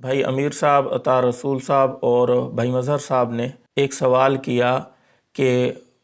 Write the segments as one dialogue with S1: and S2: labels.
S1: भाई अमीर साहब, अता रसूल साहब और भाई मज़हर साहब ने एक सवाल किया कि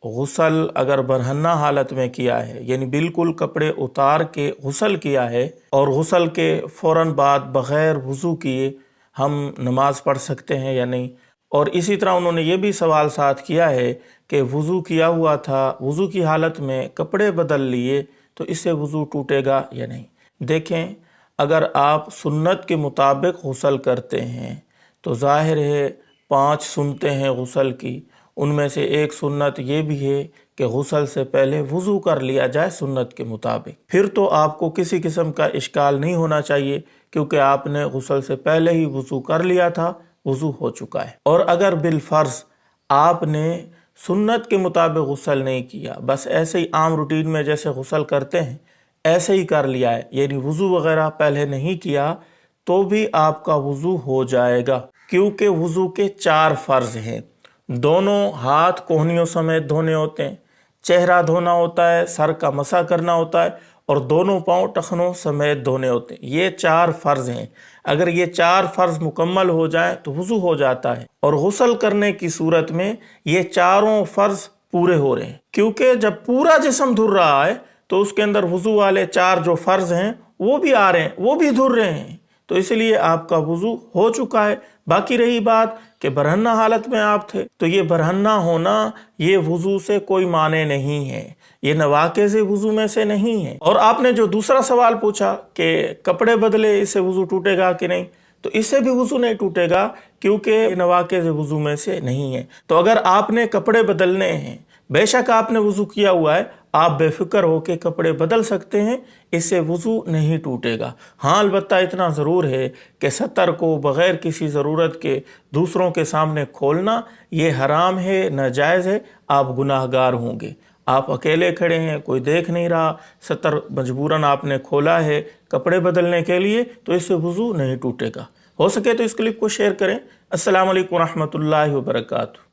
S1: गुस्ल अगर बरहन्ना हालत में किया है, यानी बिल्कुल कपड़े उतार के गुस्ल किया है और गुस्ल के फ़ौरन बाद बग़ैर वज़ू किए हम नमाज़ पढ़ सकते हैं या नहीं। और इसी तरह उन्होंने ये भी सवाल साथ किया है कि वज़ू किया हुआ था, वज़ू की हालत में कपड़े बदल लिए तो इससे वज़ू टूटेगा या नहीं। देखें, अगर आप सुन्नत के मुताबिक गुस्ल करते हैं तो ज़ाहिर है 5 सुन्नतें हैं गुस्ल की, उनमें से एक सुन्नत ये भी है कि गुस्ल से पहले वज़ू कर लिया जाए सुन्नत के मुताबिक। फिर तो आपको किसी किस्म का इश्काल नहीं होना चाहिए, क्योंकि आपने गुस्ल से पहले ही वज़ू कर लिया था, वज़ू हो चुका है। और अगर बिलफ़र्ज़ आपने सुन्नत के मुताबिक गुस्ल नहीं किया, बस ऐसे ही आम रूटीन में जैसे गुस्ल करते हैं ऐसे ही कर लिया है, यानी वज़ू वग़ैरह पहले नहीं किया, तो भी आपका वज़ू हो जाएगा। क्योंकि वज़ू के 4 फ़र्ज़ हैं। दोनों हाथ कोहनियों समेत धोने होते हैं, चेहरा धोना होता है, सर का मसा करना होता है और दोनों पाँव टखनों समेत धोने होते हैं। ये 4 फ़र्ज़ हैं। अगर ये 4 फ़र्ज़ मुकम्मल हो जाए तो वज़ू हो जाता है। और गुस्ल करने की सूरत में ये चारों फ़र्ज़ पूरे हो रहे हैं, क्योंकि जब पूरा जिस्म धुल रहा है तो उसके अंदर वज़ू वाले 4 जो फ़र्ज़ हैं वो भी आ रहे हैं, वो भी धुल रहे हैं, तो इसलिए आपका वज़ू हो चुका है। बाकी रही बात कि बरहन्ना हालत में आप थे, तो ये बरहन्ना होना ये वज़ू से कोई माने नहीं है, ये नवाक़िज़ वज़ू में से नहीं है। और आपने जो दूसरा सवाल पूछा कि कपड़े बदले इससे वज़ू टूटेगा कि नहीं, तो इससे भी वज़ू नहीं टूटेगा, क्योंकि नवाक़िज़ वज़ू में से नहीं है। तो अगर आपने कपड़े बदलने हैं, बेशक आपने वज़ू किया हुआ है, आप बेफिक्र होकर कपड़े बदल सकते हैं, इससे वज़ू नहीं टूटेगा। हाँ, अलबत्ता इतना ज़रूर है कि सतर को बग़ैर किसी ज़रूरत के दूसरों के सामने खोलना ये हराम है, नाजायज़ है, आप गुनाहगार होंगे। आप अकेले खड़े हैं, कोई देख नहीं रहा, सतर मजबूरन आपने खोला है कपड़े बदलने के लिए, तो इससे वज़ू नहीं टूटेगा। हो सके तो इस क्लिप को शेयर करें। अस्सलामु अलैकुम रहमतुल्लाहि व बरकातुहू।